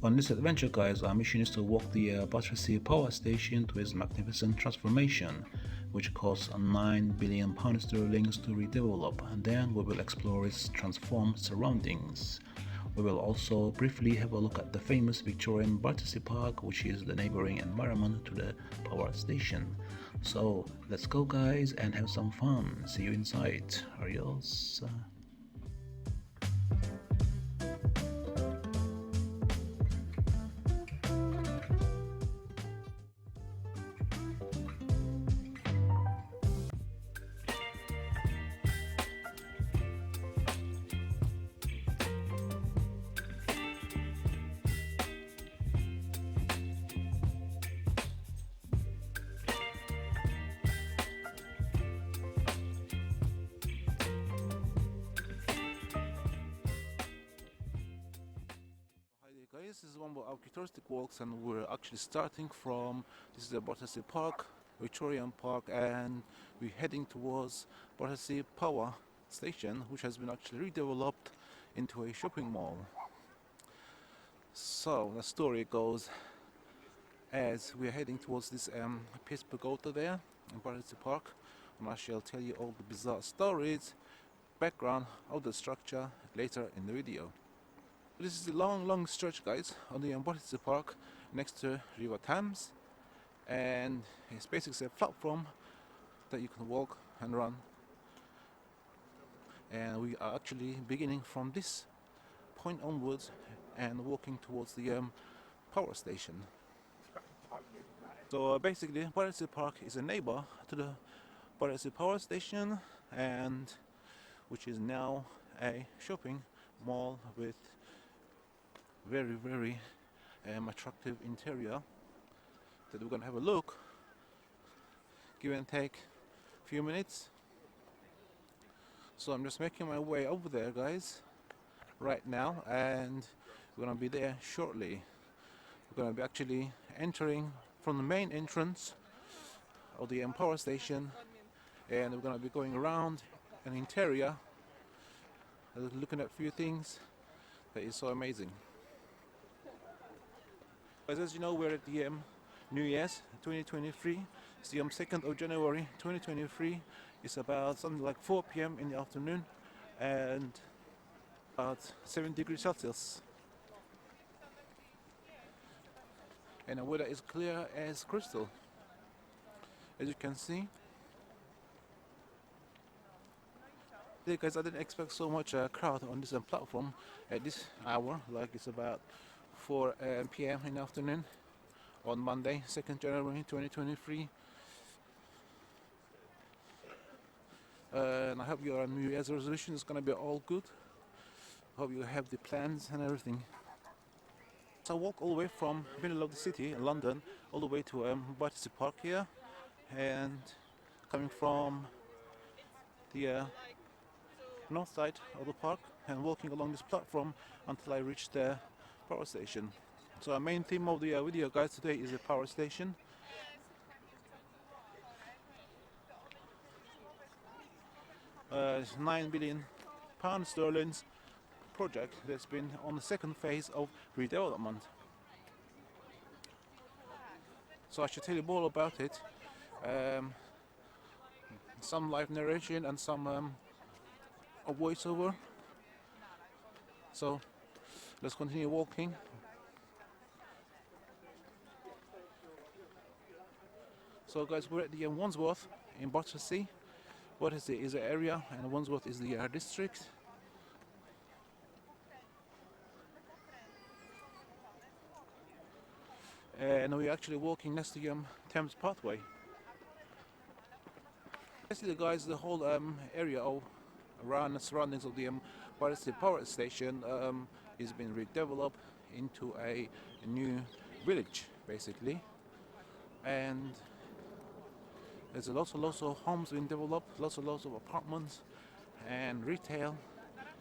On this adventure, guys, our mission is to walk the Battersea Power Station to its magnificent transformation, which costs £9 billion sterling to redevelop, and then we will explore its transformed surroundings. We will also briefly have a look at the famous Victorian Battersea Park, which is the neighboring environment to the power station. So let's go, guys, and have some fun. See you inside. Adios. Hi there, guys, this is one of our touristic walks, and we're actually starting from, this is the Battersea Park, Victorian Park, and we're heading towards Battersea Power Station, which has been actually redeveloped into a shopping mall. So the story goes, as we're heading towards this Peace Pagoda there in Battersea Park, and I shall tell you all the bizarre stories, background of the structure later in the video. This is a long stretch, guys, on the Battersea Park next to River Thames, and it's basically a platform that you can walk and run, and we are actually beginning from this point onwards and walking towards the power station. So basically Battersea Park is a neighbor to the Battersea Power Station, and which is now a shopping mall with very attractive interior that we're gonna have a look, give and take a few minutes. So I'm just making my way over there, guys, right now, and we're gonna be there shortly. We're gonna be actually entering from the main entrance of the power station, and we're gonna be going around an interior, looking at a few things that is so amazing. As you know, we're at the New Year's 2023. It's the 2nd of January 2023. It's about something like 4 p.m. in the afternoon, and about 7 degrees Celsius. And the weather is clear as crystal, as you can see. Yeah, guys, I didn't expect so much crowd on this platform at this hour, like it's about 4 p.m. in the afternoon on Monday, 2nd January 2023. And I hope your New Year's resolution is going to be all good. I hope you have the plans and everything. So I walk all the way from middle of the city, London, all the way to Battersea Park here, and coming from the north side of the park and walking along this platform until I reach the power station. So our main theme of the video, guys, today is the power station. It's £9 billion sterling project that's been on the second phase of redevelopment. So I should tell you more about it. Some live narration and some a voiceover. So let's continue walking. So guys, we're at the Wandsworth in Battersea. Battersea is the area and Wandsworth is the district. And we're actually walking next to the Thames pathway. Basically, guys, the whole area around the surroundings of the Battersea Power Station is being redeveloped into a new village, basically, and there's lots of homes being developed, lots of apartments and retail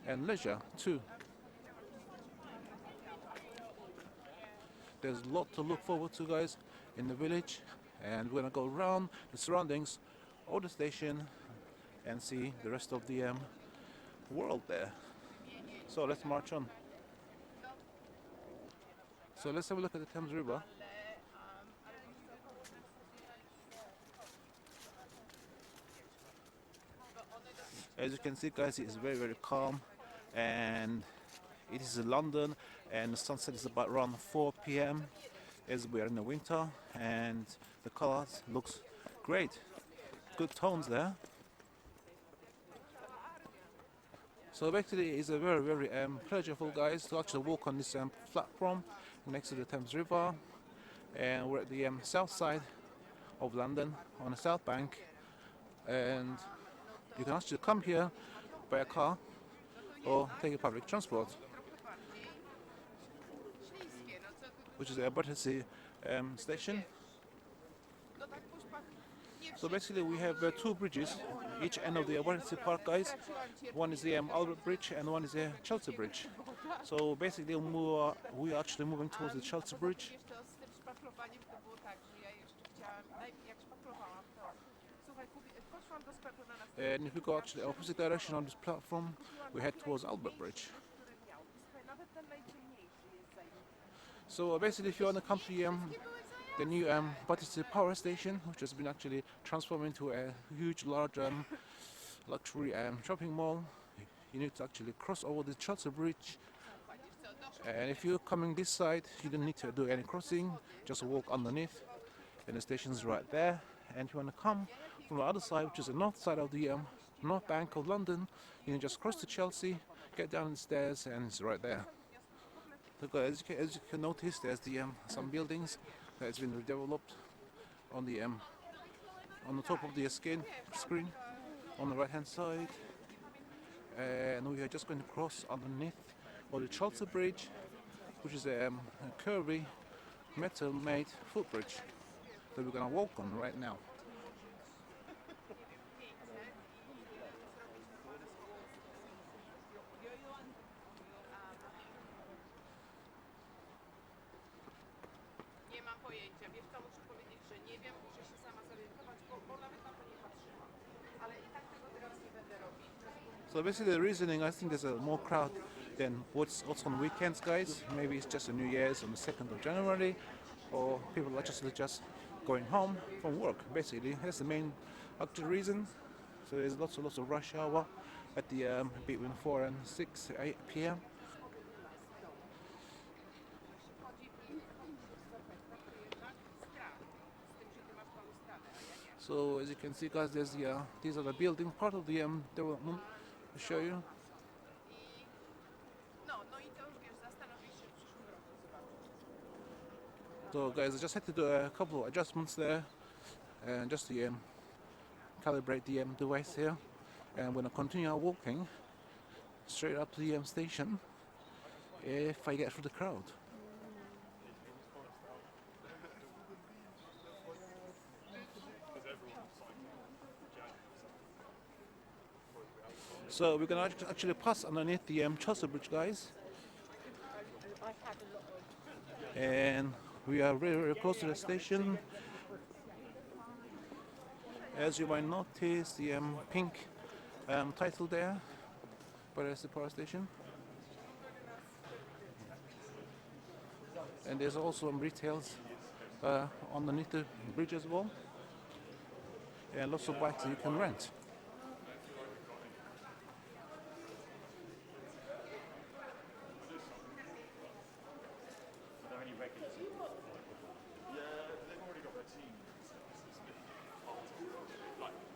and leisure too. There's a lot to look forward to, guys, in the village, and we're gonna go around the surroundings of the station and see the rest of the world there. So let's march on. So let's have a look at the Thames River. As you can see, guys, it is very, very calm, and it is London, and the sunset is about around 4 p.m. as we are in the winter, and the colors looks great. Good tones there. So basically, it's a very, very pleasurable, guys, to actually walk on this platform next to the Thames River, and we're at the south side of London on the south bank, and you can actually come here by a car or take a public transport, which is a Battersea station. So basically we have two bridges each end of the Battersea Park, guys. One is the Albert Bridge and one is the Chelsea Bridge. So basically we are actually moving towards the Chelsea Bridge. And if we go actually opposite direction on this platform, we head towards Albert Bridge. So basically, if you want to come to the new Battersea Power Station, which has been actually transformed into a huge, large luxury shopping mall, you need to actually cross over the Chelsea Bridge. And if you're coming this side, you don't need to do any crossing, just walk underneath, and the station's right there. And if you want to come from the other side, which is the north side of the North Bank of London, you can just cross to Chelsea, get down the stairs, and it's right there. Look, as you can notice, there's some buildings that has been redeveloped on the top of the screen on the right hand side, and we are just going to cross underneath the Chelsea Bridge, which is a curvy metal-made footbridge that we're going to walk on right now. So basically the reasoning, I think there's a more crowd than what's on weekends, guys. Maybe it's just a New Year's on the 2nd of January, or people are just going home from work. Basically, that's the main actual reason. So there's lots of rush hour at the between 4 and 8 p.m. So as you can see, guys, there's these are the building part of the development. To show you. So guys, I just had to do a couple of adjustments there, and just to calibrate the device here, and I'm going to continue walking straight up to the station if I get through the crowd. So we're going to actually pass underneath the Chelsea Bridge, guys, and we are very, very close to the station. As you might notice, the pink title there, Battersea Power Station, and there's also some retails underneath the bridge as well, and lots of bikes that you can rent.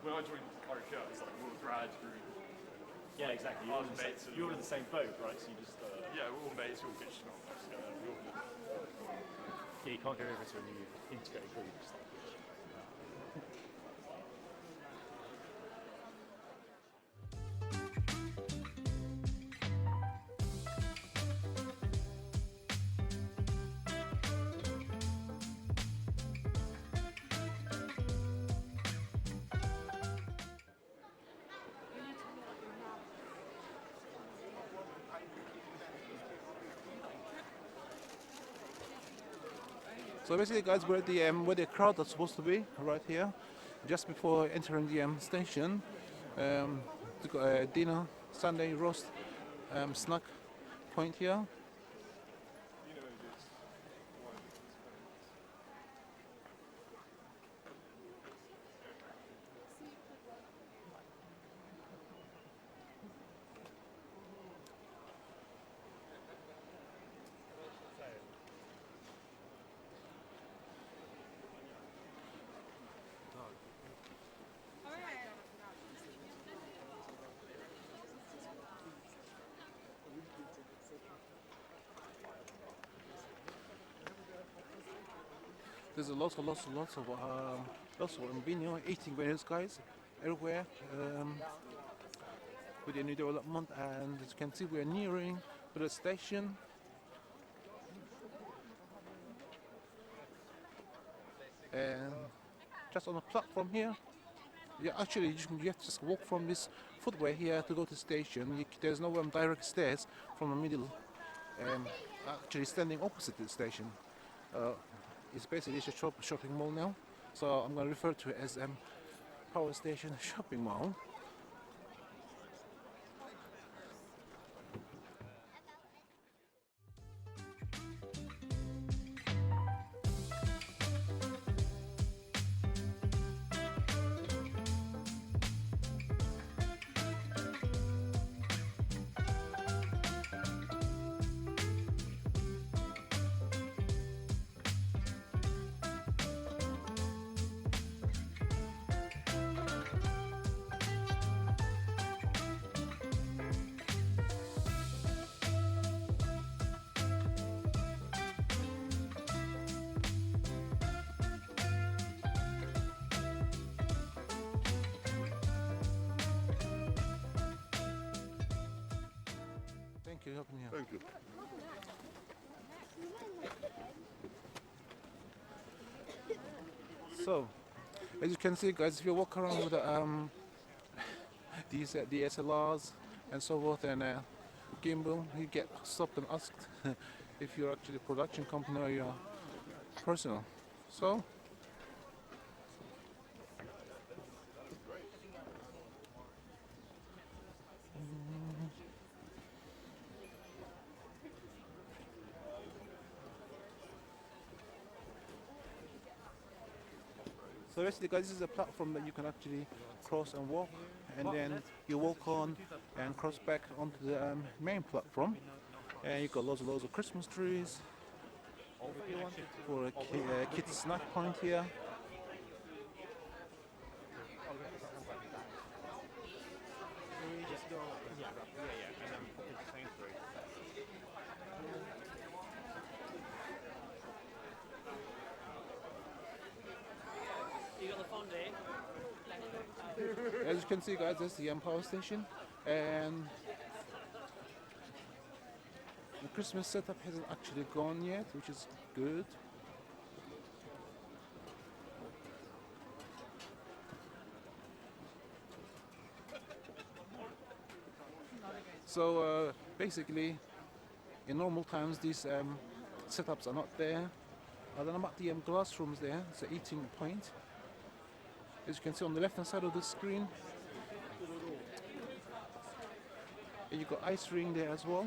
When I joined Irish Shirt, it's like we're all grads group. Yeah, exactly. You're in the same boat, right? So you just Yeah, we're all mates, we're all pitching on together. yeah, you can't go over to a new integrated group. Just like, So basically, guys, we're at the where the crowd is supposed to be, right here, just before entering the station. To go dinner, Sunday roast, snack point here. There's a lots of eating venues, guys, everywhere. With the new development, and as you can see, we're nearing to the station. And just on the platform here, yeah, actually, you have to just walk from this footway here to go to the station. There's no direct stairs from the middle. Actually, standing opposite the station. It's basically a shopping mall now. So I'm going to refer to it as Power Station Shopping Mall. Thank you, helping here. Thank you. So, as you can see, guys, if you walk around with these DSLRs and so forth and gimbal, you get stopped and asked if you're actually a production company or you're personal. So, so basically, guys, this is a platform that you can actually cross and walk, and then you walk on and cross back onto the main platform, and you got loads of Christmas trees for a kids snack point here. As you can see, guys, that's the Power Station, and the Christmas setup hasn't actually gone yet, which is good. So basically, in normal times, these setups are not there. I don't know about the glass rooms there. It's an eating point. As you can see on the left hand side of the screen, and you've got ice ring there as well.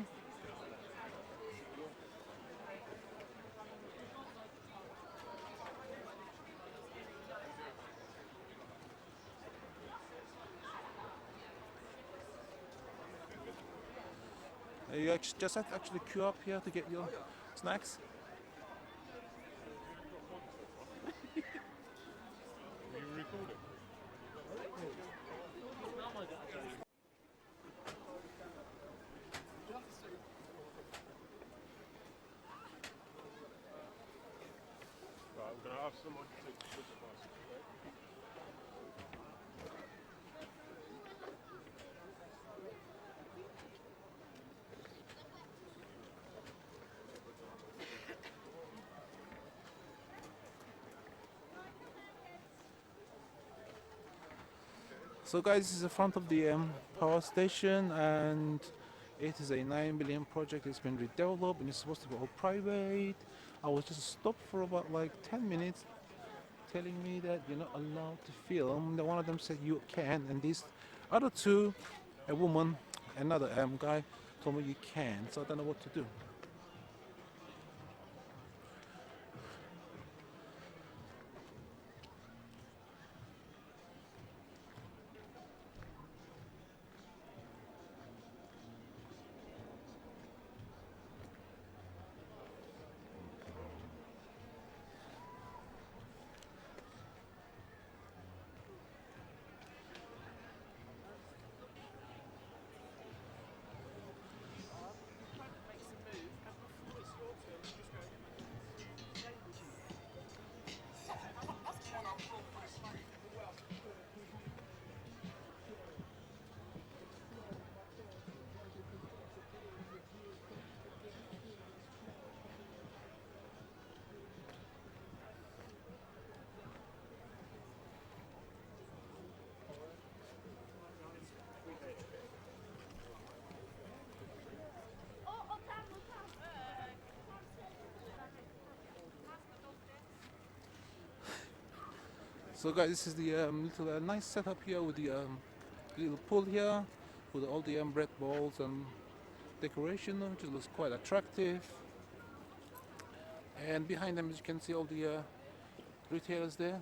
You just have to actually queue up here to get your snacks. Right, we're going to have someone take this bus. So guys, this is the front of the power station, and it is a 9 billion project. It's been redeveloped and it's supposed to go all private. I was just stopped for about like 10 minutes telling me that you're not allowed to film. Then one of them said you can, and these other two, a woman, another guy, told me you can. So I don't know what to do. So guys, this is the little nice setup here with the little pool here with all the bread balls and decoration, which looks quite attractive. And behind them, as you can see, all the retailers there.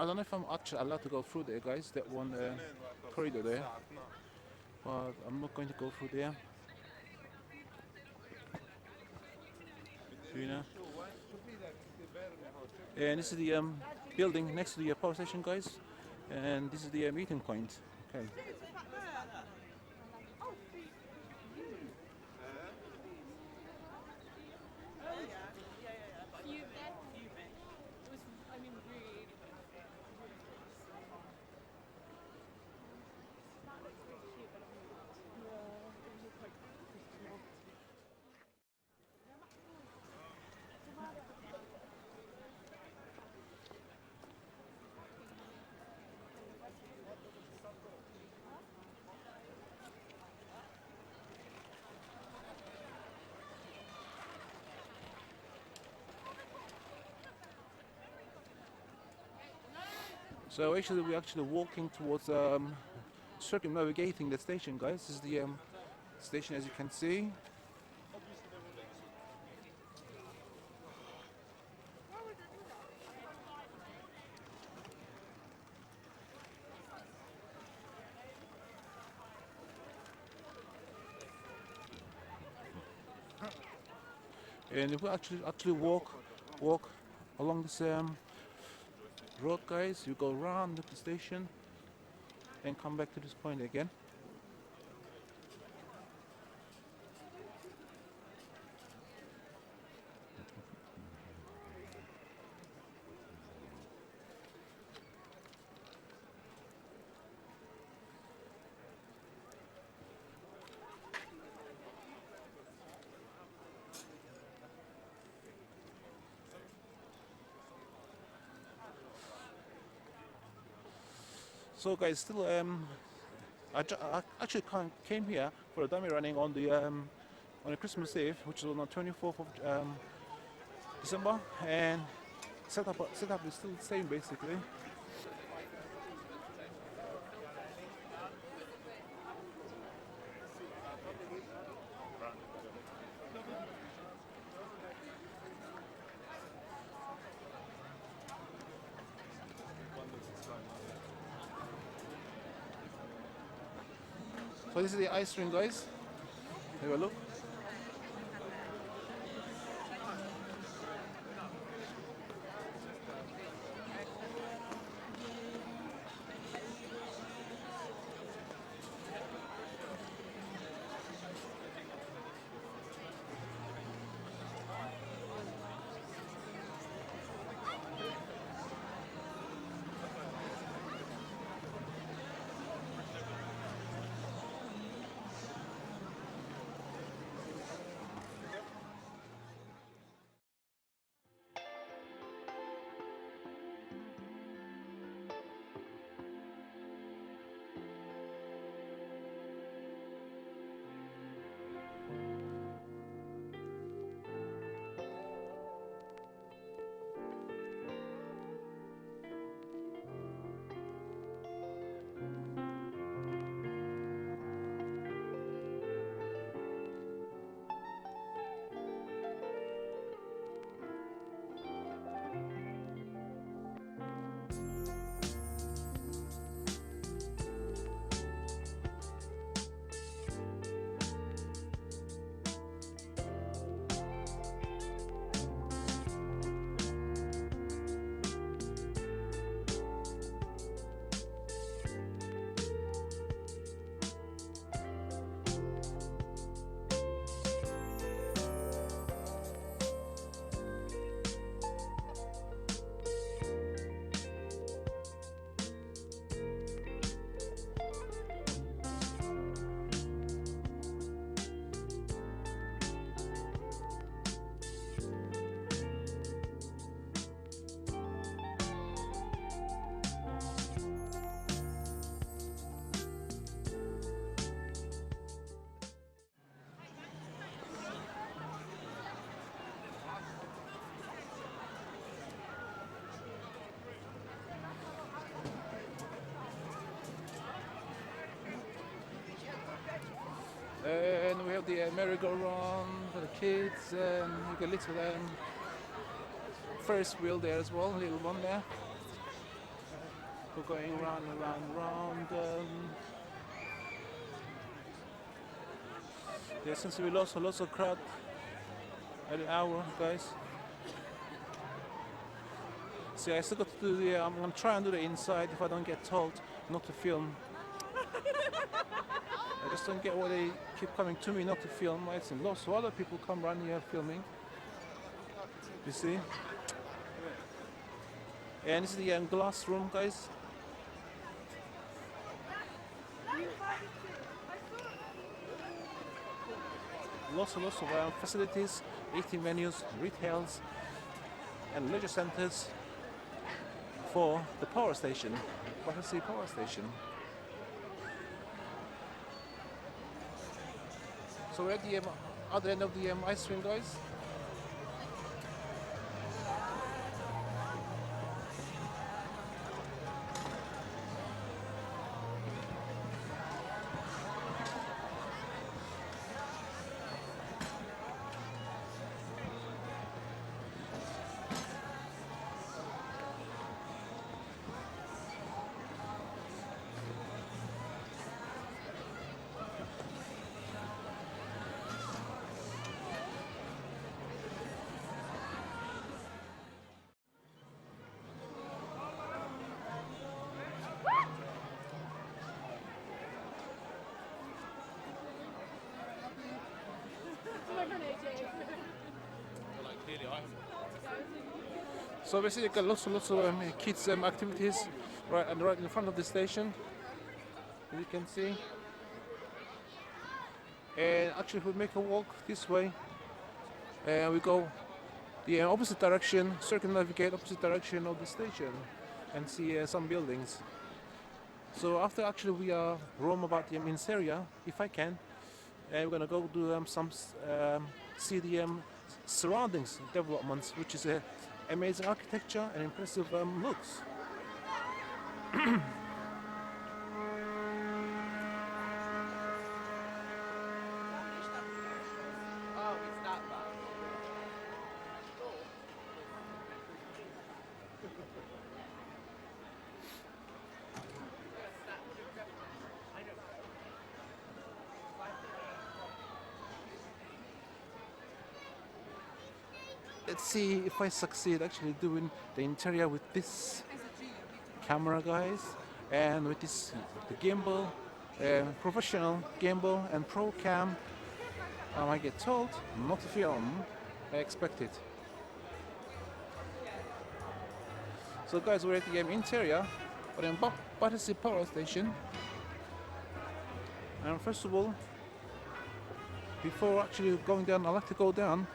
I don't know if I'm actually allowed to go through there, guys, that one corridor there, but I'm not going to go through there. You know. And this is the building next to the power station, guys, and this is the meeting point. Okay. So actually, we're actually walking towards circumnavigating the station, guys. This is the station, as you can see. And if we actually walk along this road, guys, you go around the station and come back to this point again. So guys, still I actually came here for a dummy running on the Christmas Eve, which is on the 24th of December, and setup is still the same basically. So this is the ice rink, guys. Have a look. And we have the merry-go-round for the kids, and you got little Ferris wheel there as well, little one there. We're going round and round and round. There seems to be lots of crowd at the hour, guys. See, I still got to do the. I'm gonna try and do the inside if I don't get told not to film. I just don't get why they keep coming to me not to film. I've seen lots of other people come around here filming. You see? And this is the glass room, guys. Lots of facilities, eating venues, retails, and leisure centres for the power station, Battersea Power Station. So we're at the other end of the ice cream, guys. So basically, you've got lots of kids activities right in front of the station, as you can see. And actually, if we make a walk this way, we go the opposite direction, circumnavigate opposite direction of the station, and see some buildings. So after actually we roam about the in area, if I can, we're gonna go do see the surroundings developments, which is amazing architecture and impressive looks. Let's see if I succeed actually doing the interior with this camera, guys, and with this the gimbal, professional gimbal and pro cam. I get told not to film. I expect it. So, guys, we're at the interior, but in Battersea Power Station. And first of all, before actually going down, I like to go down.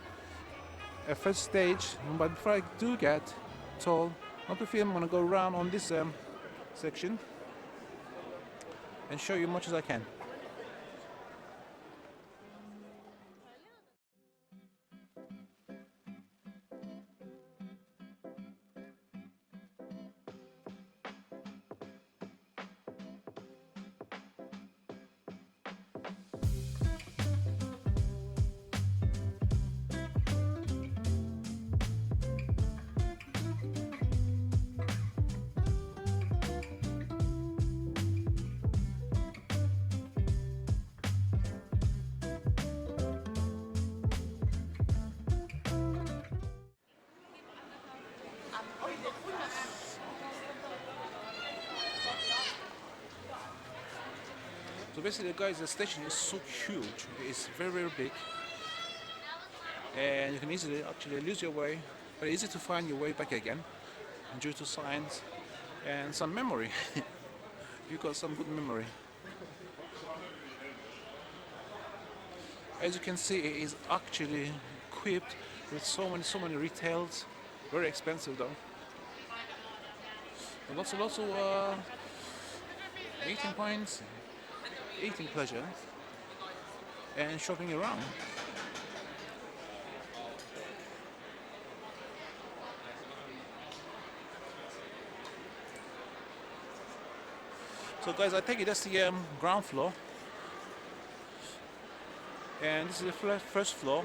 First stage, but before I do get told not to film, I'm gonna go around on this section and show you as much as I can. So basically, guys, the station is so huge. It's very big, and you can easily actually lose your way, but easy to find your way back again due to signs and some memory. You got some good memory. As you can see, it is actually equipped with so many retails. Very expensive though. And lots of eating points, eating pleasure, and shopping around. So, guys, I take it that's the ground floor. And this is the first floor.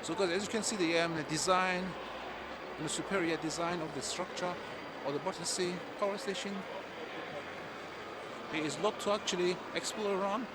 So guys, as you can see, the design, the superior design of the structure of the Battersea Power Station. There is a lot to actually explore around.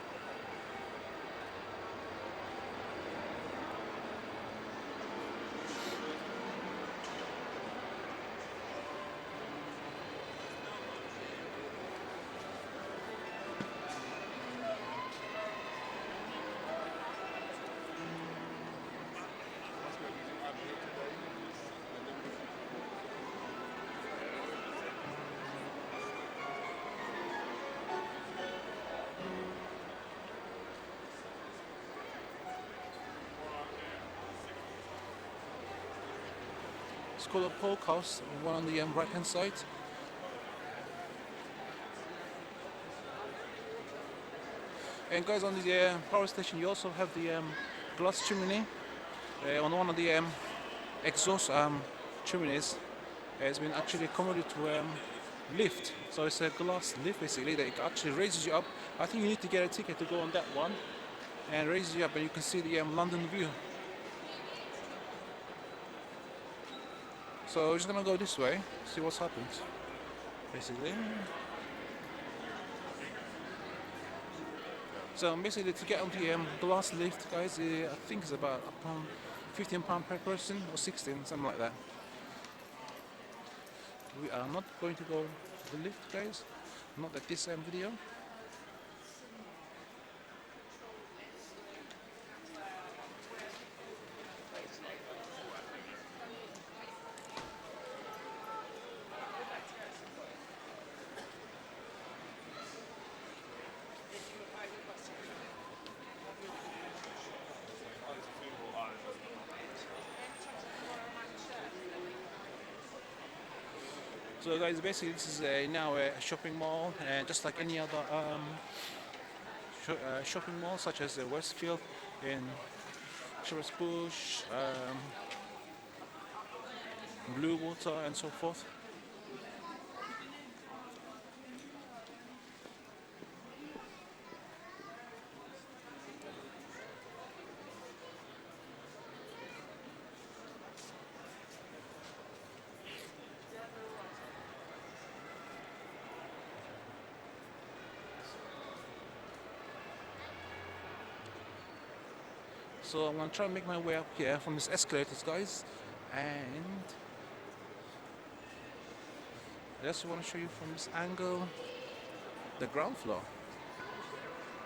It's called a Polk House, one on the right hand side. And guys, on the power station you also have the glass chimney on one of the exhaust chimneys. It's been actually converted to lift, so it's a glass lift basically that it actually raises you up. I think you need to get a ticket to go on that one, and raises you up, and you can see the London view. So we're just gonna go this way, see what's happened, basically. So basically, to get on the glass lift, guys, I think it's about £15 per person, or 16, something like that. We are not going to go to the lift, guys, not at this video. So guys, basically this is now a shopping mall, and just like any other shopping mall, such as Westfield in Shepherd's Bush, Blue Water, and so forth. So I'm gonna try and make my way up here from these escalators, guys, and I just want to show you from this angle the ground floor.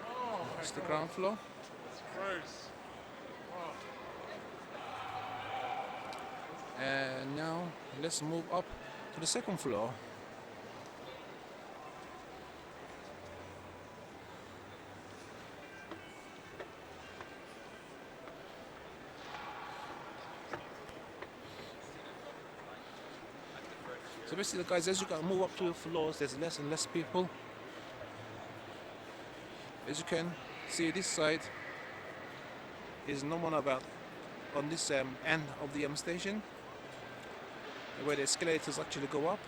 Oh, It's the ground floor. it's gross. Oh. And now let's move up to the second floor. So basically, guys, as you move up to the floors, there's less and less people. As you can see, this side is no more about on this end of the station, where the escalators actually go up.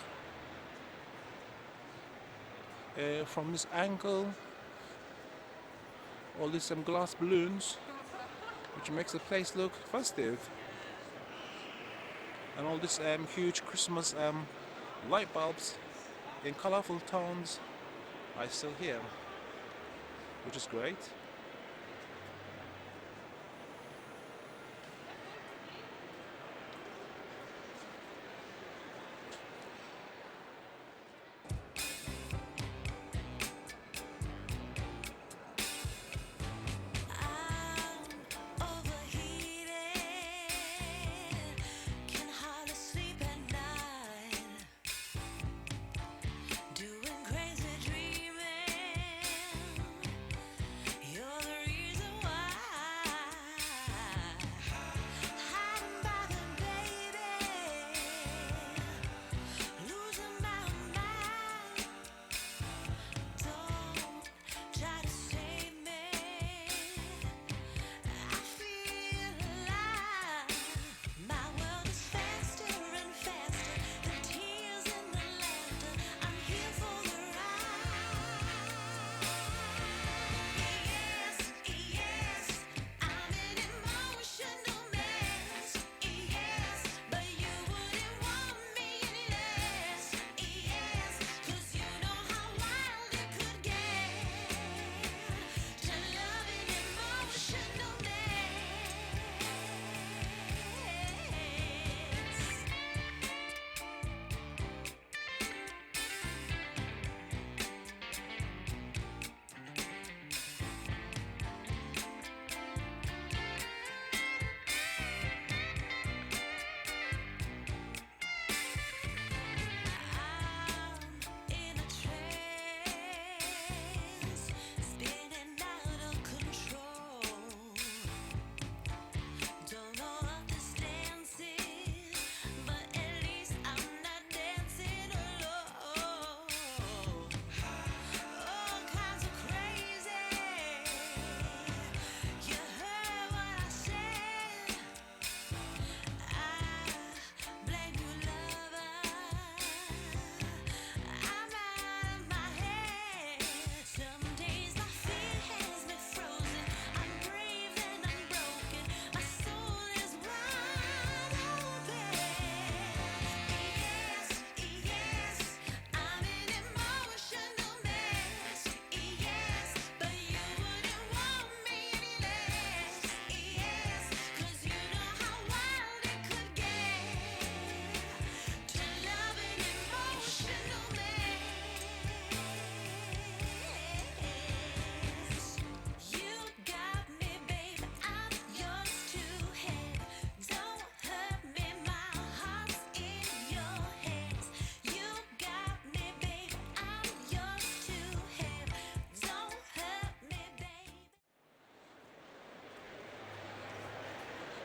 From this angle, all these glass balloons, which makes the place look festive, and all these huge Christmas light bulbs in colorful tones are still here, which is great.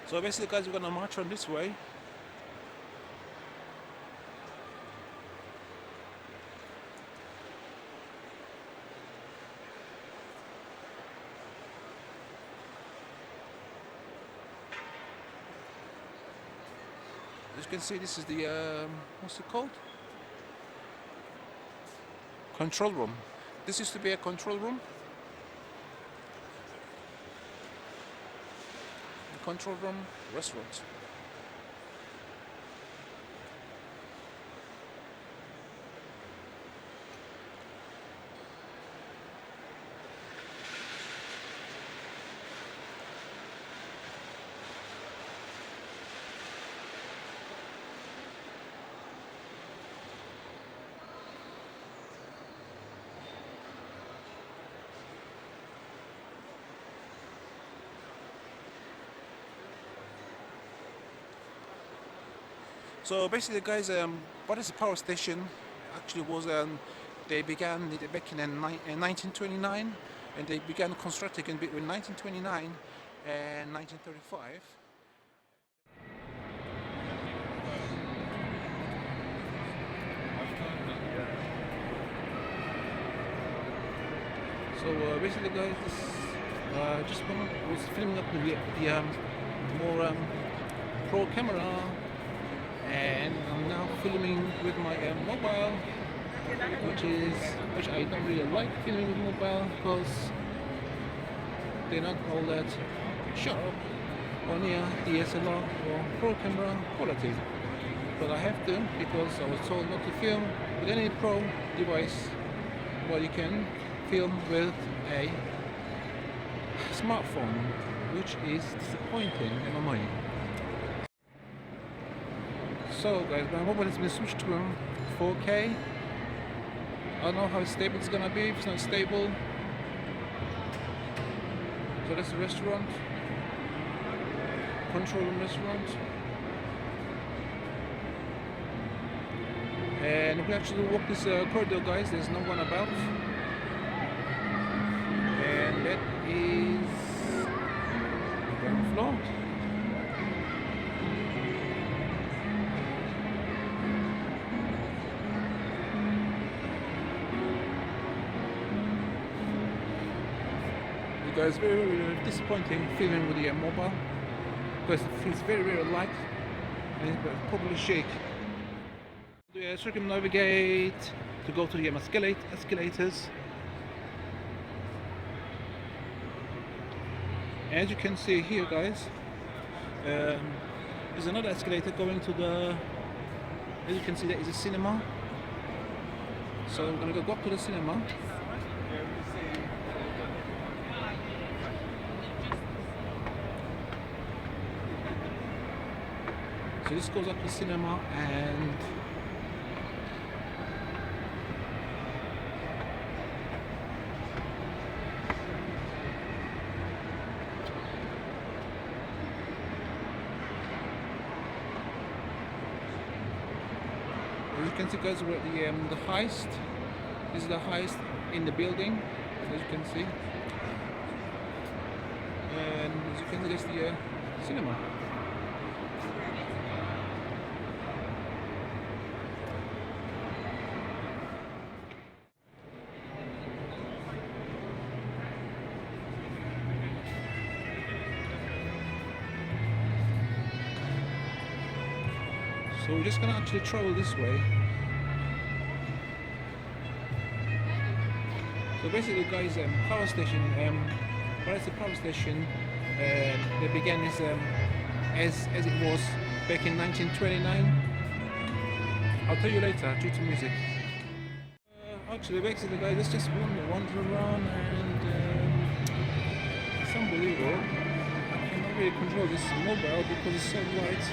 So basically, guys, we're gonna march on this way. As you can see, this is the what's it called? Control room. This used to be a control room. The control room restaurant. So basically, guys, Battersea Power Station actually was they began it back in 1929, and they began constructing in between 1929 and 1935. So basically, guys, this just was filming up the more pro camera. And I'm now filming with my mobile, which I don't really like filming with mobile because they're not all that sharp or near DSLR or pro camera quality. But I have to because I was told not to film with any pro device, but you can film with a smartphone, which is disappointing and annoying. So guys, my mobile has been switched to 4K. I don't know how stable it's gonna be. If it's not stable, so that's the restaurant, control room restaurant. And if we actually walk this corridor, guys, there's no one about, and that is the ground floor. Guys, very disappointing filming with the mobile because it feels very light and it will probably shake. We circumnavigate to go to the escalators. As you can see here, guys, there's another escalator going to the. As you can see, there is a cinema. So I'm gonna go up to the cinema. So this goes up to cinema, and as you can see, guys, we're at the heist. This is the heist in the building, as you can see, and as you can see, there's the cinema. So we're just gonna actually travel this way. So basically, guys, power station, Battersea Power Station, they began as it was back in 1929. I'll tell you later, due to music. Actually, basically, guys, let's just wander around, and it's unbelievable. I cannot really control this mobile because it's so light.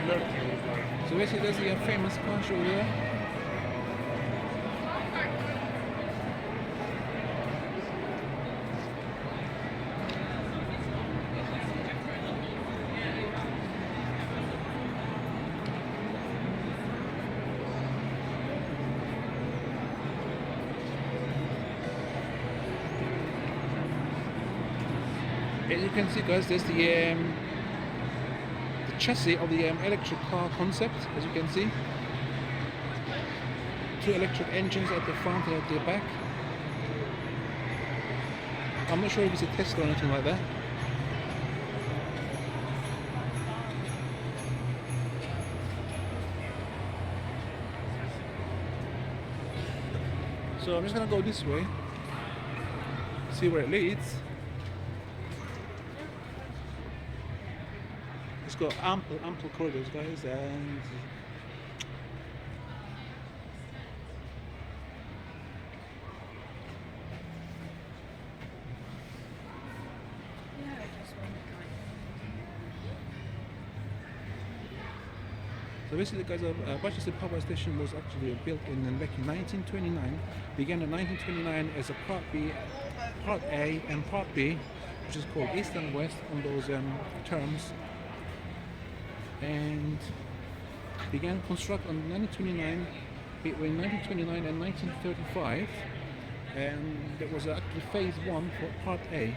So basically there's the famous car show there. As you can see, guys, there's the chassis of the electric car concept. As you can see, 2 electric engines at the front and at the back. I'm not sure if it's a Tesla or anything like that. So I'm just gonna go this way, see where it leads. It's got ample corridors, guys, and so basically, guys, Battersea Power Station was actually built back in 1929. Began in 1929 as a Part B, Part A, and Part B, which is called East and West on those terms, and began construct on 1929, between 1929 and 1935, and there was actually phase 1 for Part A,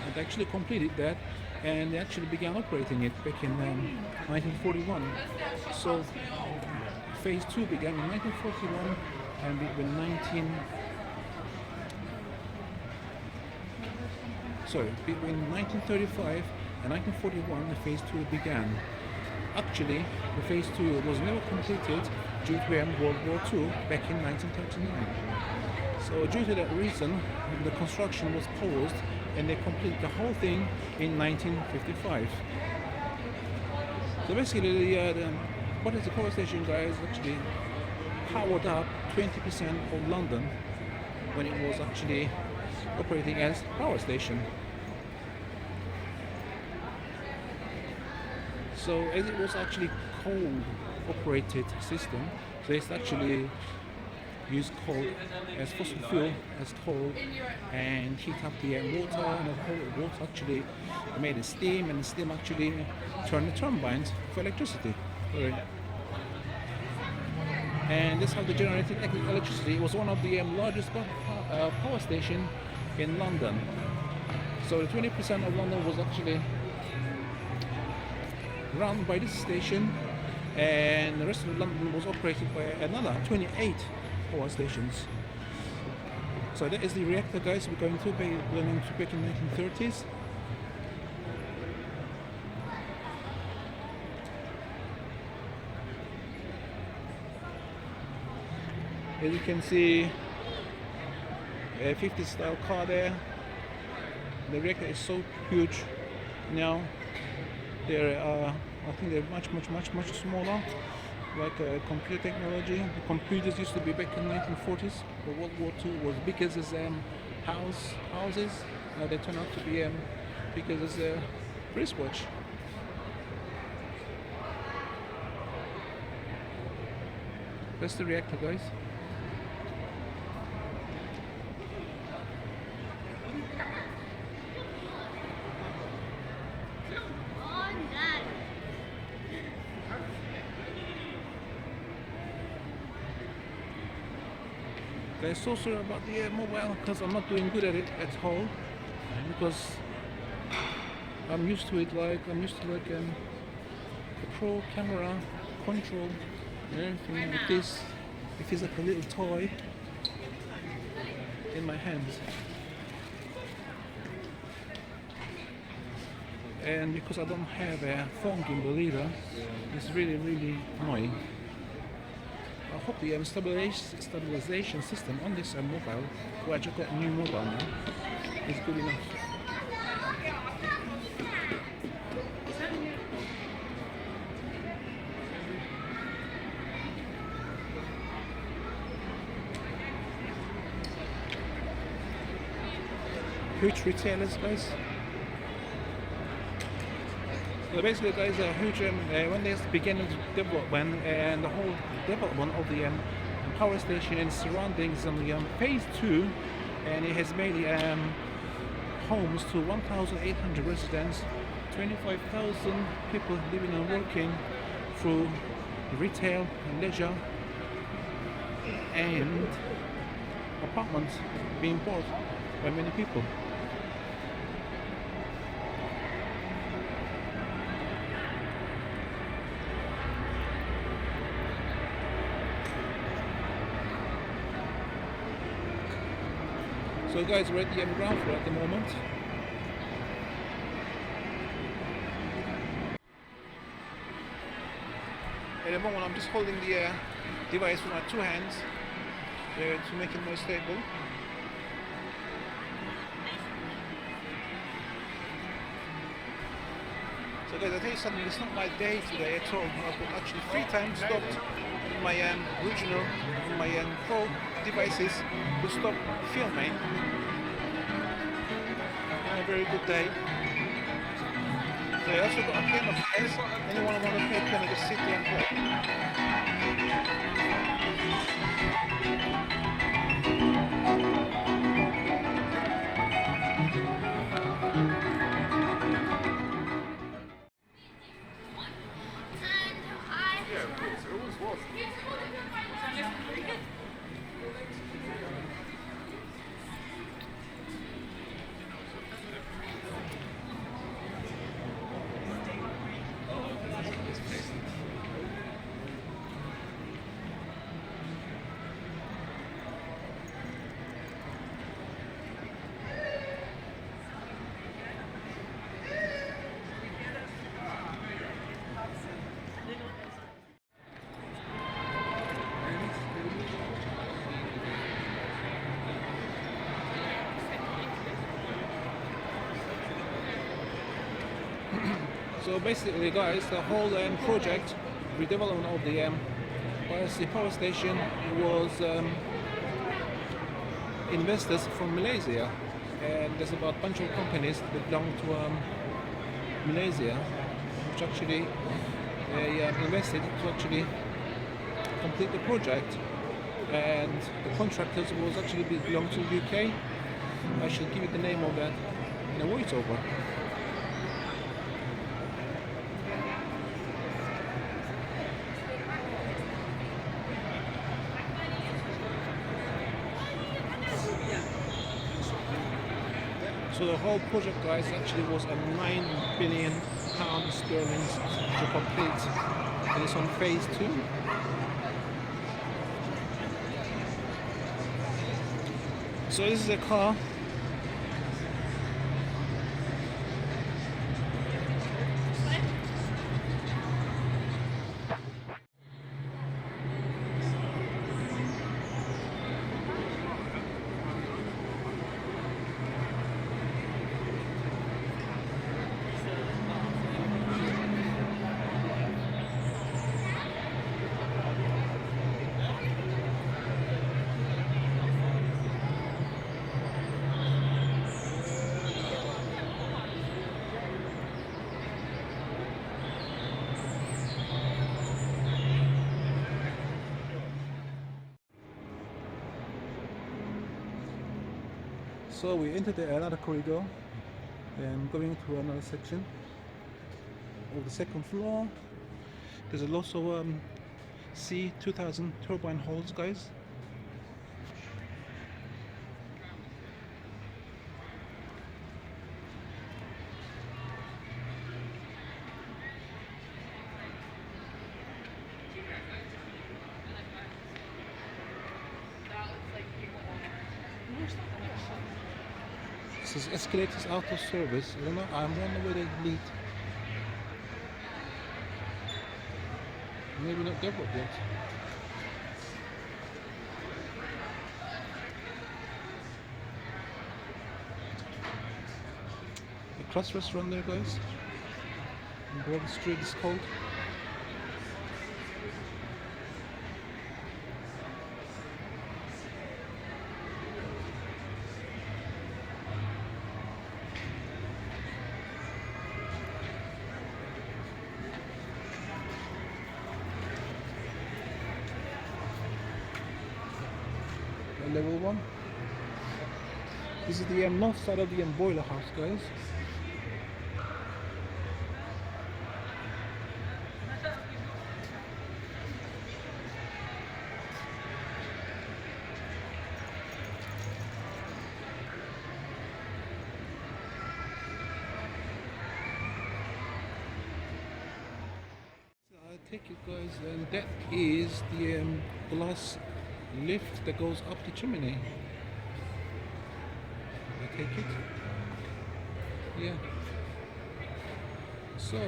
and they actually completed that, and they actually began operating it back in 1941. So phase 2 began in 1941, and between 1935 and 1941 the phase 2 began. Actually, the phase 2 was never completed due to World War II back in 1939. So due to that reason, the construction was paused, and they completed the whole thing in 1955. So basically, the Battersea Power Station, guys, actually powered up 20% of London when it was actually operating as a power station. So as it was actually coal operated system, so it's actually use coal as fossil fuel, as coal, and heat up the water, and the whole water actually made a steam, and the steam actually turned the turbines for electricity. And this is how they generated electricity. It was one of the largest power station in London. So the 20% of London was actually run by this station, and the rest of London was operated by another 28 power stations. So that is the reactor, guys, we're going to back in 1930s. As you can see, a 50s style car there. The reactor is so huge now. I think they're much smaller, like computer technology. The computers used to be back in the 1940s. The World War II was big as houses. Now they turn out to be big as a wristwatch. That's the reactor, guys. I'm so sorry about the mobile, because I'm not doing good at it at all, because I'm used to it. Like the pro camera control and everything. Like this, it feels like a little toy in my hands. And because I don't have a phone gimbal either, it's really annoying. I hope the stabilization system on this mobile, who I just got a new mobile now, is good enough. Huge retailers, guys. So basically, guys, a huge when they began the development and the whole development of the power station and surroundings on the phase two, and it has made homes to 1,800 residents, 25,000 people living and working through retail and leisure, and apartments being bought by many people. So guys, we're at the ground floor at the moment. At the moment I'm just holding the device with my two hands to make it more stable. So guys, I'll tell you something, it's not my day today at all. I've got actually 3 times stopped my original, my pro devices to stop filming. A very good day. So I also got a pen of pens. Anyone want to play pen, just sit there and Yeah, of course, it always was. So basically, guys, the whole project, redevelopment of the Battersea Power Station was investors from Malaysia, and there's about a bunch of companies that belong to Malaysia, which actually they invested to actually complete the project, and the contractors was actually belong to UK. I should give you the name of that in a voiceover. So the whole project, guys, actually was a £9 billion sterling to complete, and it's on phase 2. So this is a car. So we entered another corridor and going to another section of the second floor. There's lots of C2000 turbine halls, guys. This is escalators out of service. I don't know, I'm wondering where they lead. Maybe not developed yet. The crust restaurant there, guys. And the street is called. This is the north side of the boiler house, guys. I'll take you guys, and that is the glass lift that goes up the chimney. I take it. Yeah. So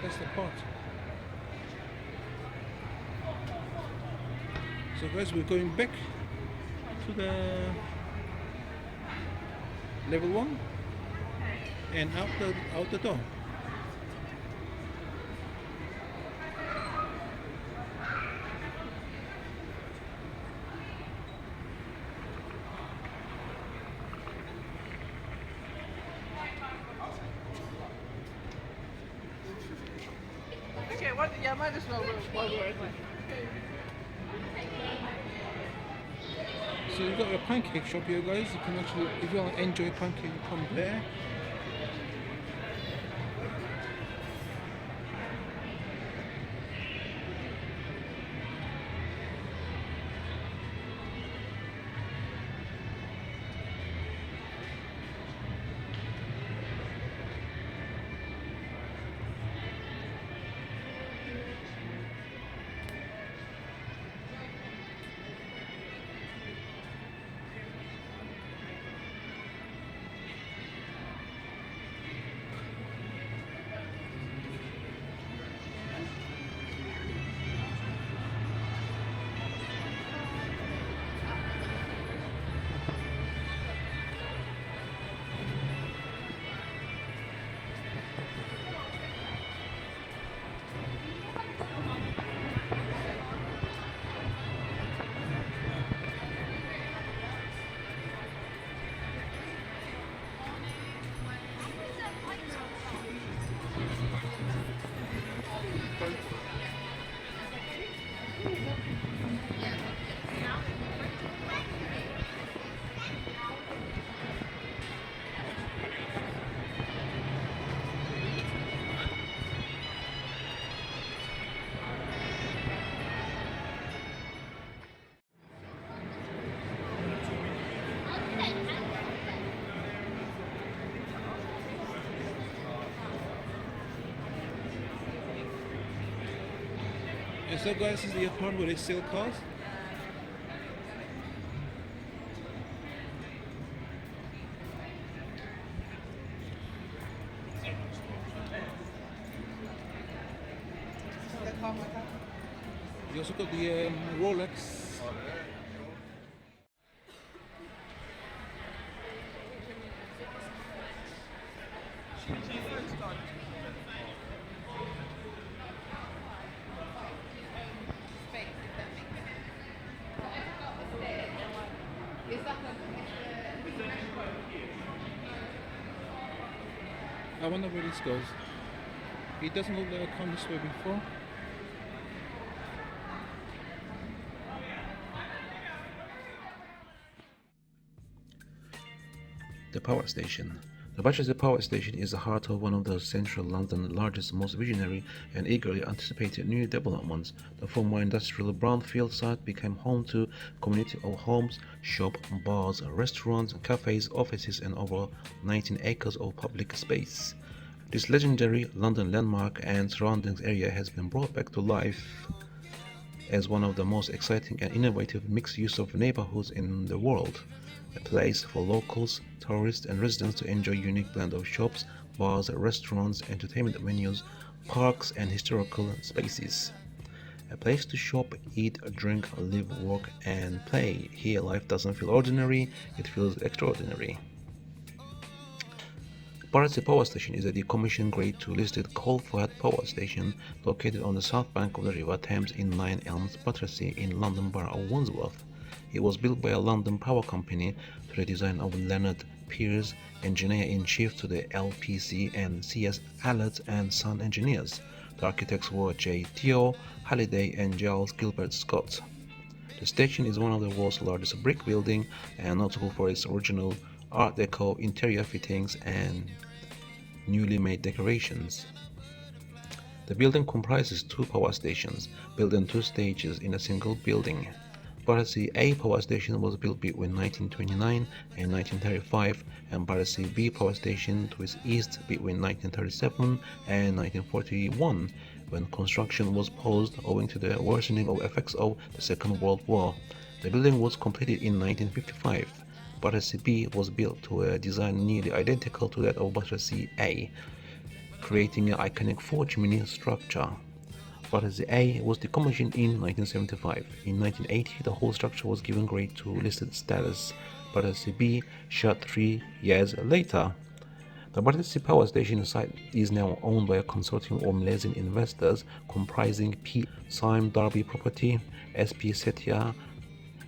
that's the part. So guys, we're going back to the level 1 and out the door. Okay, yeah, might as well while we're in there. So you've got a pancake shop here, guys. You can actually, if you want to enjoy pancake, you come there. And so guys, this is the apartment where they sell cars. You also got the Rolex. I wonder where this goes. It doesn't look like I've come this way before. The power station. The Battersea Power Station is the heart of one of the central London's largest, most visionary and eagerly anticipated new developments. The former industrial brownfield site became home to a community of homes, shops, bars, restaurants, cafes, offices, and over 19 acres of public space. This legendary London landmark and surroundings area has been brought back to life as one of the most exciting and innovative mixed-use of neighborhoods in the world. A place for locals, tourists, and residents to enjoy a unique blend of shops, bars, restaurants, entertainment venues, parks, and historical spaces. A place to shop, eat, drink, live, work, and play. Here, life doesn't feel ordinary, it feels extraordinary. Battersea Power Station is a decommissioned Grade 2 listed coal-fired power station located on the south bank of the River Thames in 9 Elms, Battersea, in London Borough of Wandsworth. It was built by a London power company to the design of Leonard Pearce, engineer-in-chief to the LPC, and C.S. Allett and Son engineers. The architects were J. Theo Halliday and Giles Gilbert Scott. The station is one of the world's largest brick buildings and notable for its original Art Deco interior fittings and newly made decorations. The building comprises two power stations, built in two stages in a single building. Battersea A Power Station was built between 1929 and 1935, and Battersea B Power Station to its east between 1937 and 1941, when construction was paused owing to the worsening of effects of the Second World War. The building was completed in 1955. Battersea B was built to a design nearly identical to that of Battersea A, creating an iconic four-chimney structure. Battersea A was decommissioned in 1975. In 1980, the whole structure was given Grade 2 listed status. Battersea B shut 3 years later. The Battersea Power Station site is now owned by a consortium of Malaysian investors comprising P. Sime Darby Property, SP Setia,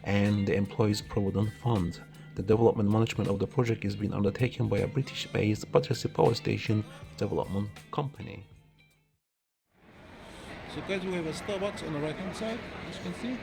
and the Employees Provident Fund. The development management of the project is being undertaken by a British-based Battersea Power Station Development Company. So guys, we have a Starbucks on the right hand side, as you can see.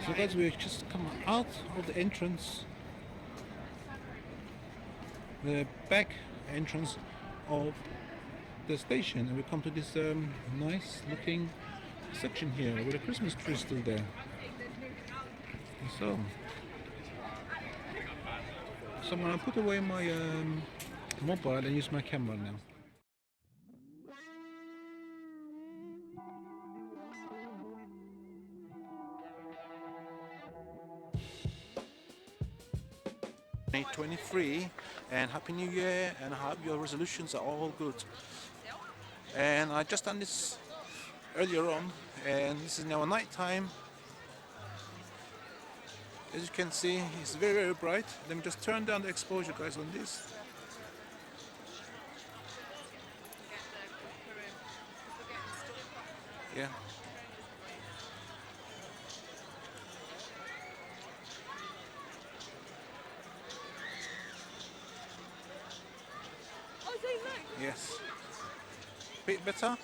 So guys, we just come out of the entrance, the back entrance of the station, and we come to this nice looking section here with a Christmas tree still there. So I'm gonna put away my mobile and use my camera now. May 23 and Happy New Year, and I hope your resolutions are all good. And I just done this earlier on, and this is now night time. As you can see, it's very, very bright. Let me just turn down the exposure, guys, on this. Yeah. Yes. Bit better.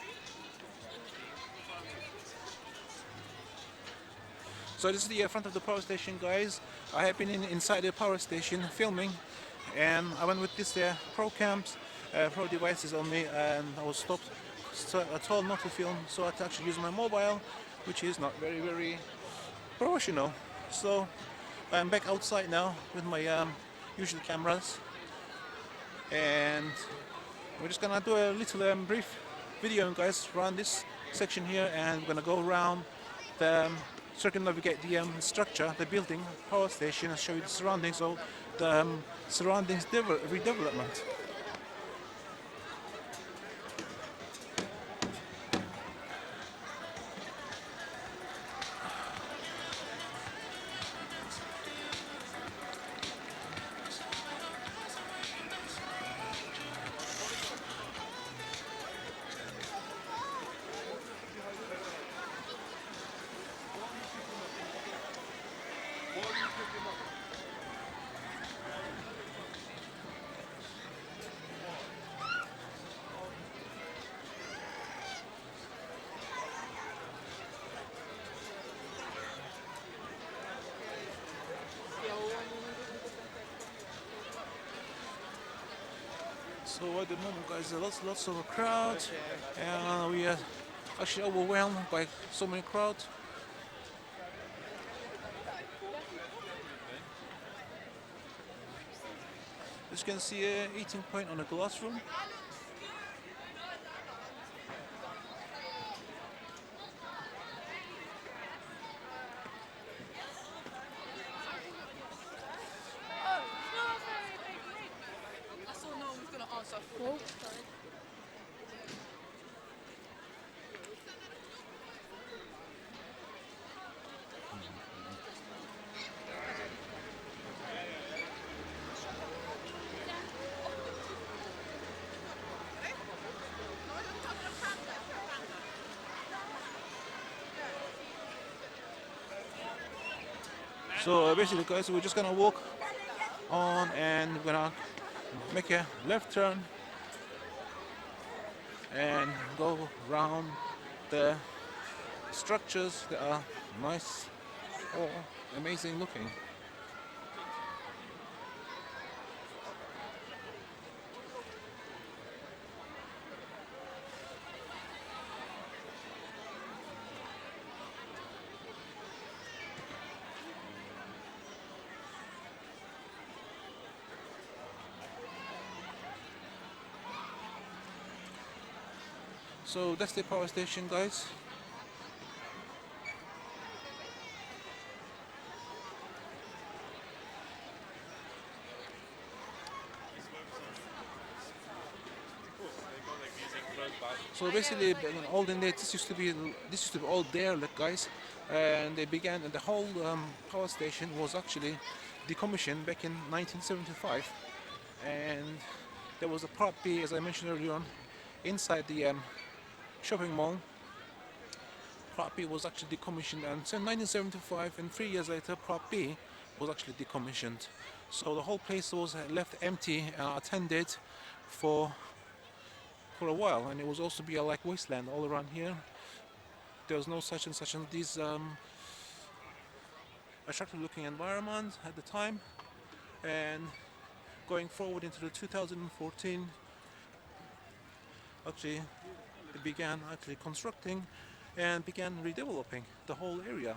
So this is the front of the power station, guys. I have been inside the power station filming, and I went with this pro cams, pro devices on me, and I was stopped. So I told not to film, so I had to actually use my mobile, which is not very, very professional. So I'm back outside now with my usual cameras, and we're just gonna do a little brief video, guys, around this section here, and we're gonna go around the circumnavigate the structure, the building, power station, and show you the surroundings of the surroundings redevelopment. So at the moment, guys, there's lots of a crowd, and we are actually overwhelmed by so many crowd. As you can see, eating point on the glass room. So basically, guys, we're just gonna walk on and we're gonna make a left turn and go round the structures that are nice or amazing looking. So that's the power station, guys. So basically, in the olden days, this used to be all derelict, guys, and they began. And the whole power station was actually decommissioned back in 1975, and there was a Part B, as I mentioned earlier on, inside the shopping mall. Part B was actually decommissioned, and so in 1975, and 3 years later, Part B was actually decommissioned. So the whole place was left empty and attended for a while, and it was also be a like wasteland all around here. There was no such and such and these attractive looking environment at the time. And going forward into the 2014, actually it began actually constructing and began redeveloping the whole area.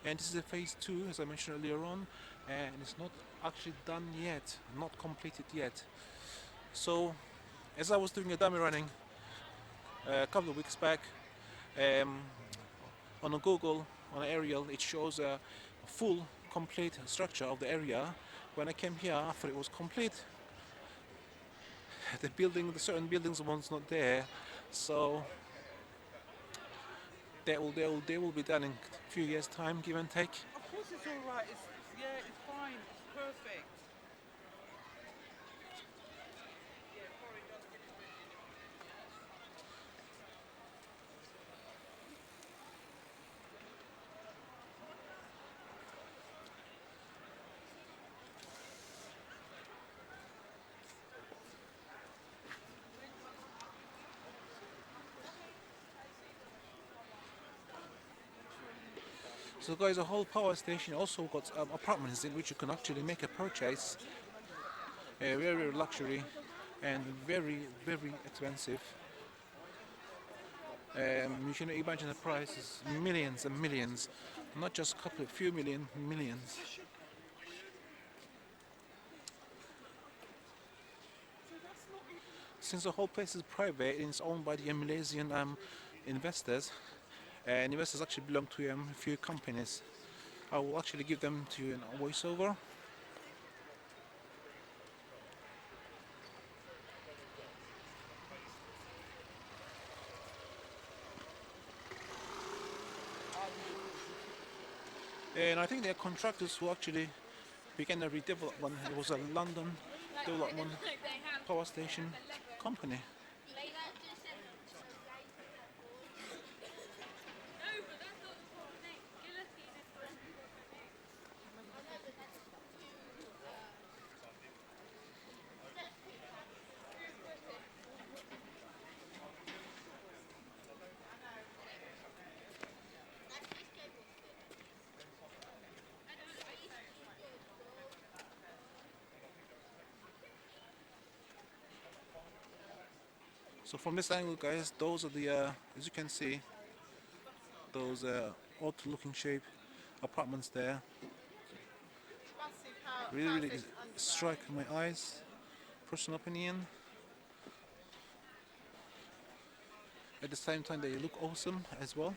And this is a phase 2, as I mentioned earlier on, and it's not actually done yet, not completed yet. So as I was doing a dummy running a couple of weeks back, on a Google, on an aerial, it shows a full, complete structure of the area. When I came here, after it was complete, the certain buildings was not there. So they will be done in a few years' time, give and take. Of course it's all right. It's fine. It's perfect. So guys, the whole power station also got apartments in which you can actually make a purchase. Very luxury and very expensive. You can imagine the price is millions and millions, not just a couple, few million, millions. Since the whole place is private and it's owned by the Malaysian investors, and investors actually belong to a few companies. I will actually give them to you in a voiceover. And I think they're contractors who actually began the redevelopment. It was a London development power station company. So from this angle, guys, those are the, as you can see, those odd looking shape apartments there. Really strike my eyes, personal opinion. At the same time, they look awesome as well.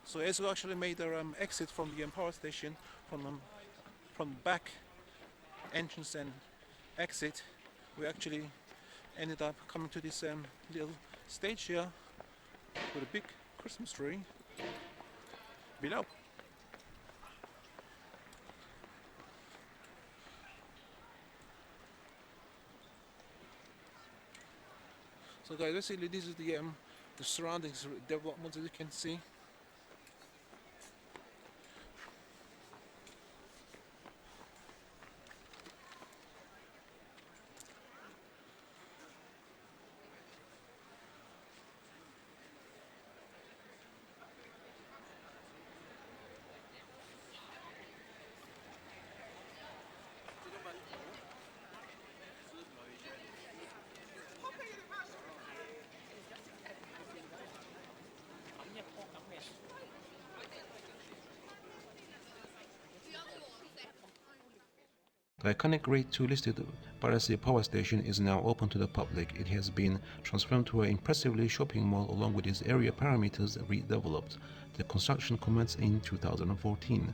So as we actually made our exit from the power station, from back entrance and exit, we actually ended up coming to this little stage here with a big Christmas tree below. So guys, basically this is the surroundings development, as you can see. The iconic Grade 2 listed Battersea Power Station is now open to the public. It has been transformed to an impressively shopping mall along with its area parameters redeveloped. The construction commenced in 2014.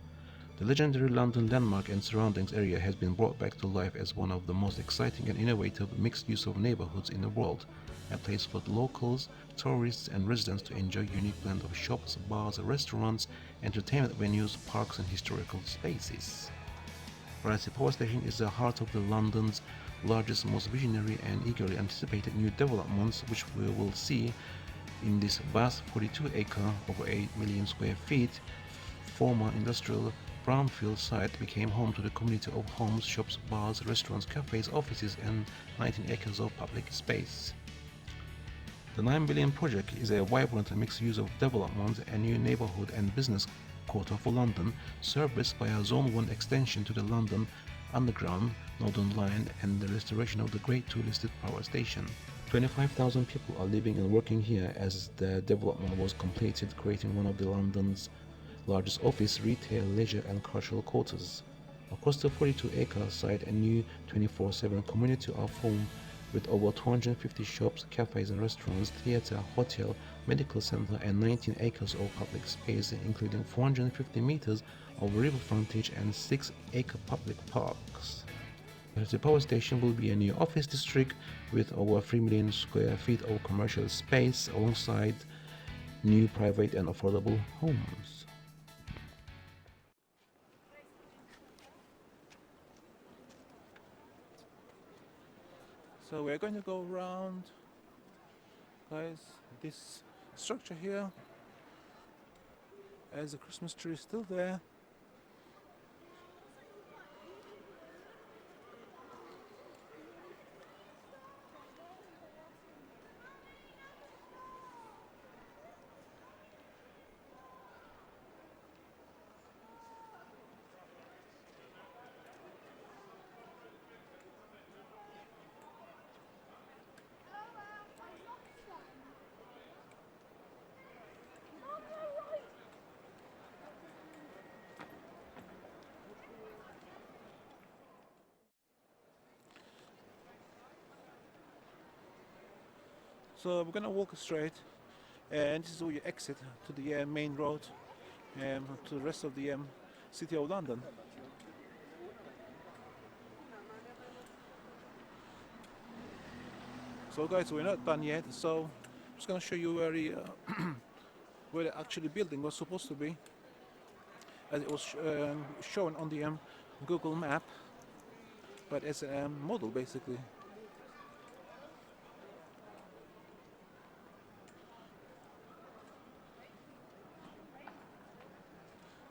The legendary London landmark and surroundings area has been brought back to life as one of the most exciting and innovative mixed-use of neighborhoods in the world, a place for locals, tourists and residents to enjoy a unique blend of shops, bars, restaurants, entertainment venues, parks and historical spaces. Battersea Power Station is the heart of the London's largest, most visionary and eagerly anticipated new developments, which we will see in this vast 42-acre, over 8 million square feet, former industrial brownfield site became home to the community of homes, shops, bars, restaurants, cafes, offices and 19 acres of public space. The 9 billion project is a vibrant mixed use of development, a new neighborhood and business quarter for London, serviced by a Zone 1 extension to the London Underground Northern Line and the restoration of the Grade 2 listed power station. 25,000 people are living and working here as the development was completed, creating one of the London's largest office, retail, leisure and cultural quarters. Across the 42-acre site, a new 24/7 community are formed with over 250 shops, cafes and restaurants, theatre, hotel, medical center and 19 acres of public space, including 450 meters of river frontage and 6-acre public parks. The power station will be a new office district with over 3 million square feet of commercial space alongside new private and affordable homes. So we're going to go around, guys, this structure here, as the Christmas tree is still there. So we're gonna walk straight, and this is where you exit to the main road, to the rest of the city of London. So guys, we're not done yet. So I'm just gonna show you where the where the actually building was supposed to be, as it was shown on the Google map, but as a model basically.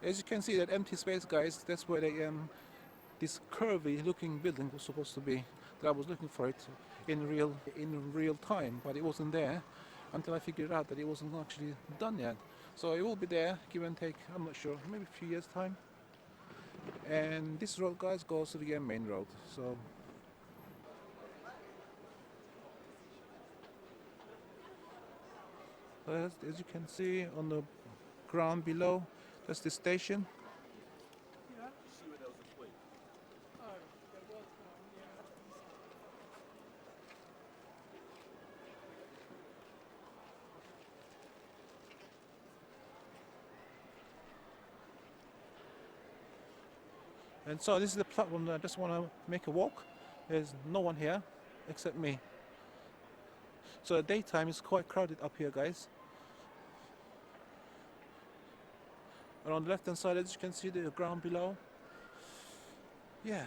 As you can see, that empty space, guys, that's where this curvy looking building was supposed to be. That I was looking for it in real time, but it wasn't there until I figured out that it wasn't actually done yet. So it will be there, give and take, I'm not sure, maybe a few years time. And this road, guys, goes to the main road. So as you can see on the ground below, that's the station. And so this is the platform that I just want to make a walk. There's no one here except me. So at daytime it's quite crowded up here, guys. And on the left hand side, as you can see, the ground below. Yeah.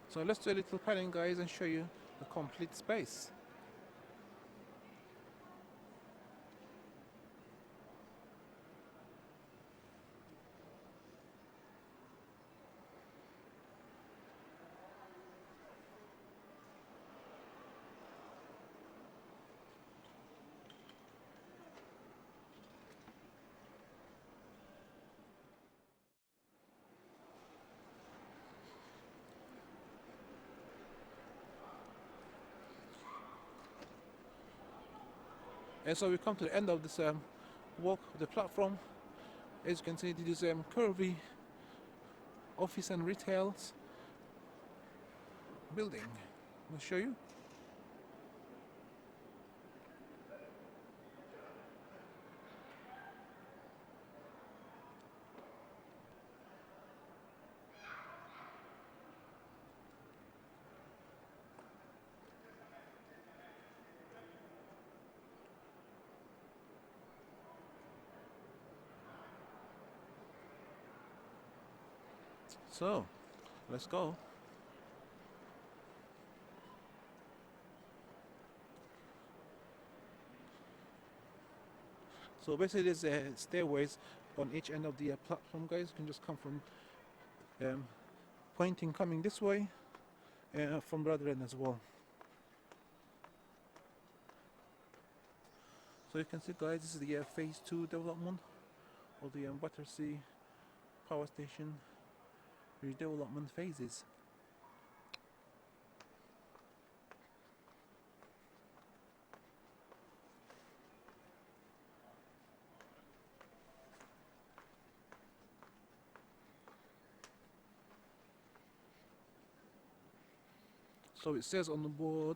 So let's do a little panning, guys, and show you the complete space. And so we come to the end of this walk, the platform. As you can see, this is curvy office and retail building. I'll show you. So, let's go. So basically there's stairways on each end of the platform, guys. You can just come from pointing coming this way from the other end as well. So you can see, guys, this is the phase 2 development of the Battersea Power Station redevelopment phases. So it says on the board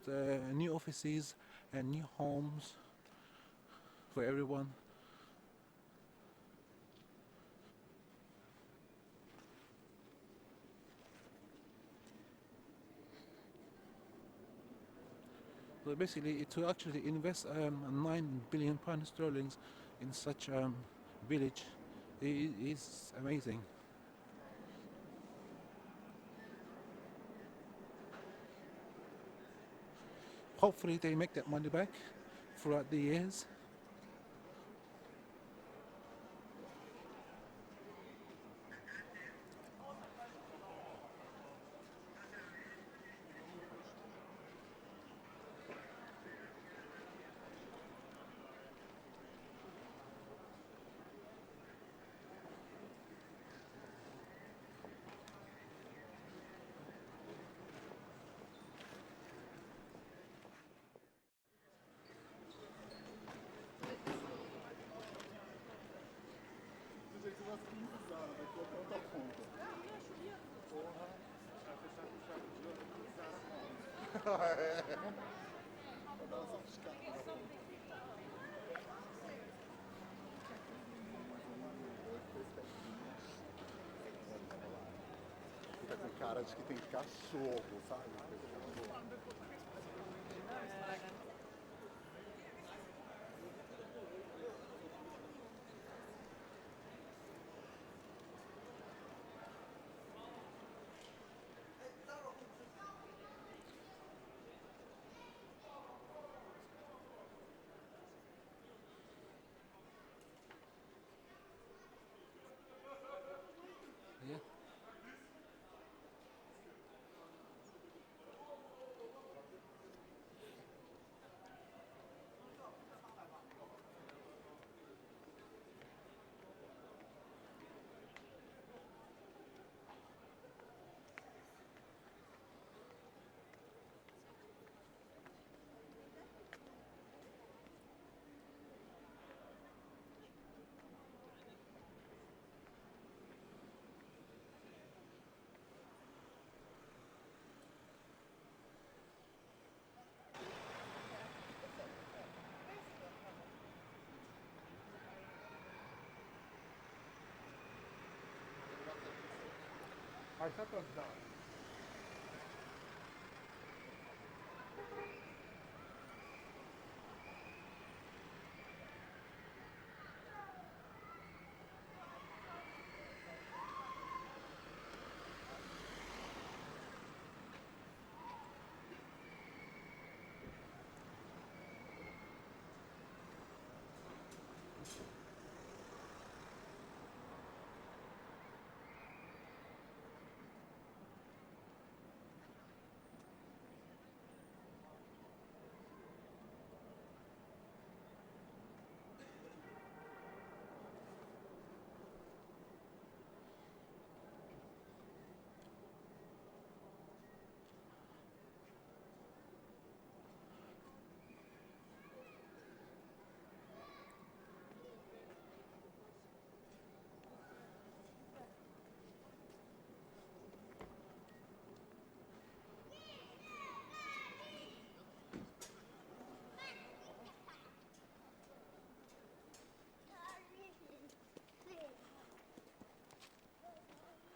new offices and new homes for everyone. So basically, to actually invest £9 billion sterling in such village is amazing. Hopefully they make that money back throughout the years. Fica com cara de que tem cachorro, sabe? Yeah. I thought that was done.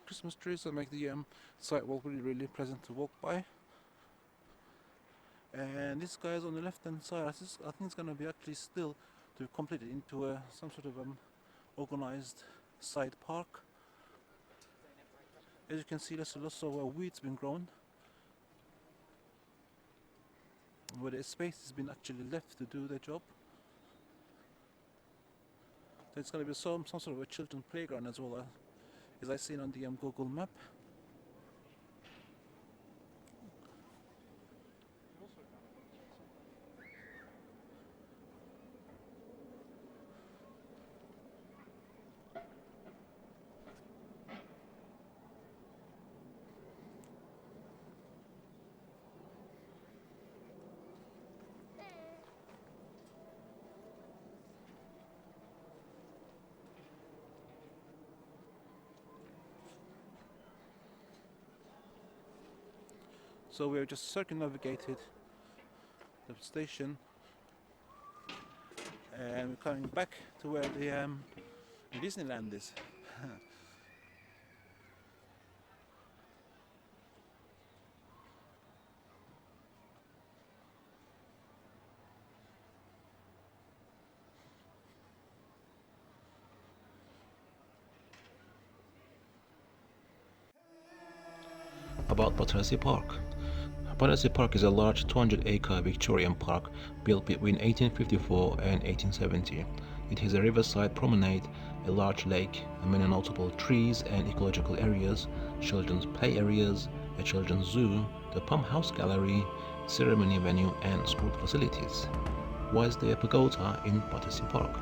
Christmas trees that make the sidewalk really pleasant to walk by. And this guy is on the left hand side. I think it's going to be actually still to be completed into some sort of organized side park. As you can see, there's lots of weeds been grown, where the space has been actually left to do the job. There's going to be some sort of a children's playground as well, as I seen on the Google map. So we have just circumnavigated the station, and we're coming back to where the Disneyland is. About Battersea Park. Battersea Park is a large 200-acre Victorian park built between 1854 and 1870. It has a riverside promenade, a large lake, many notable trees and ecological areas, children's play areas, a children's zoo, the Pump House Gallery, ceremony venue and sport facilities. Why is there a pagoda in Battersea Park?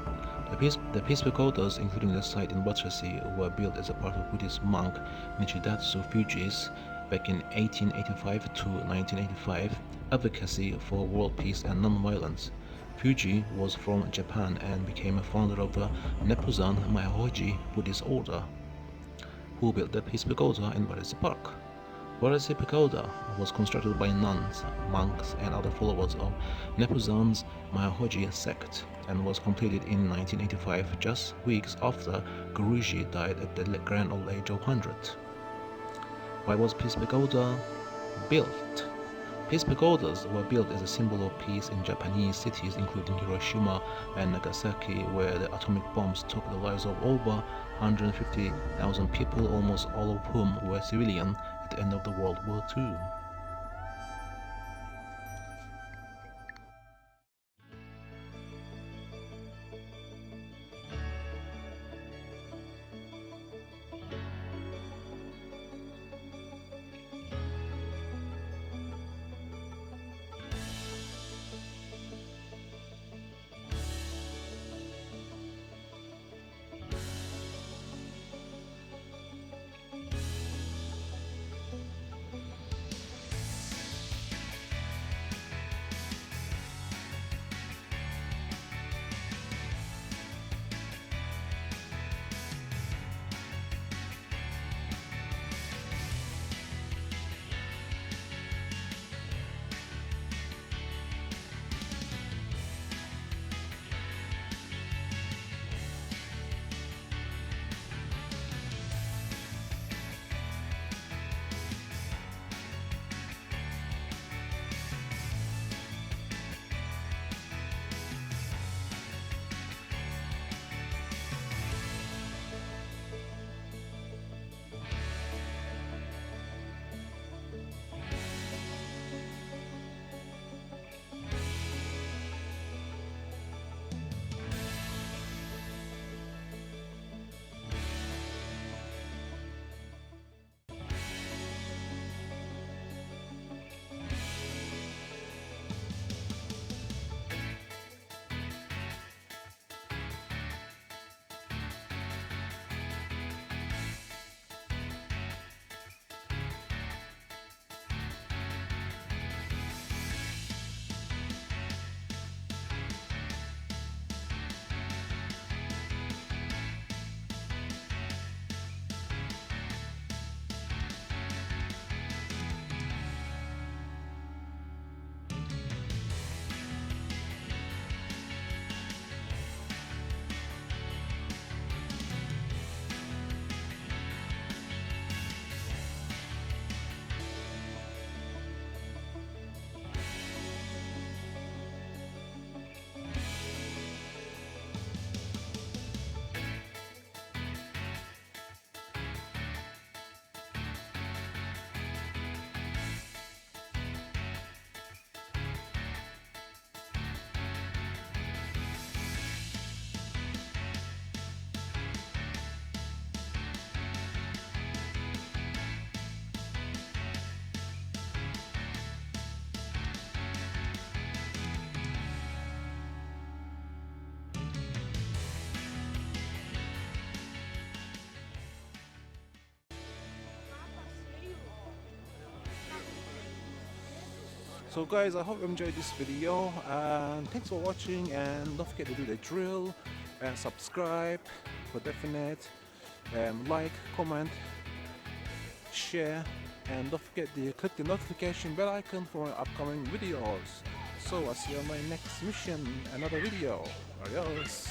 The Peace Pagodas, including the site in Battersea, were built as a part of Buddhist monk Nichidatsu Fuji's back in 1885 to 1985 advocacy for world peace and non-violence. Fuji was from Japan and became a founder of the Nepuzan Myohoji Buddhist order, who built the Peace Pagoda in Battersea Park. Battersea Pagoda was constructed by nuns, monks and other followers of Nepuzan's Myohoji sect and was completed in 1985, just weeks after Guruji died at the grand old age of 100. Why was Peace Pagoda built? Peace pagodas were built as a symbol of peace in Japanese cities including Hiroshima and Nagasaki, where the atomic bombs took the lives of over 150,000 people, almost all of whom were civilian at the end of the World War II. So guys, I hope you enjoyed this video, and thanks for watching, and don't forget to do the drill and subscribe for definite, and like, comment, share, and don't forget to click the notification bell icon for my upcoming videos. So I'll see you on my next mission, another video. Adios.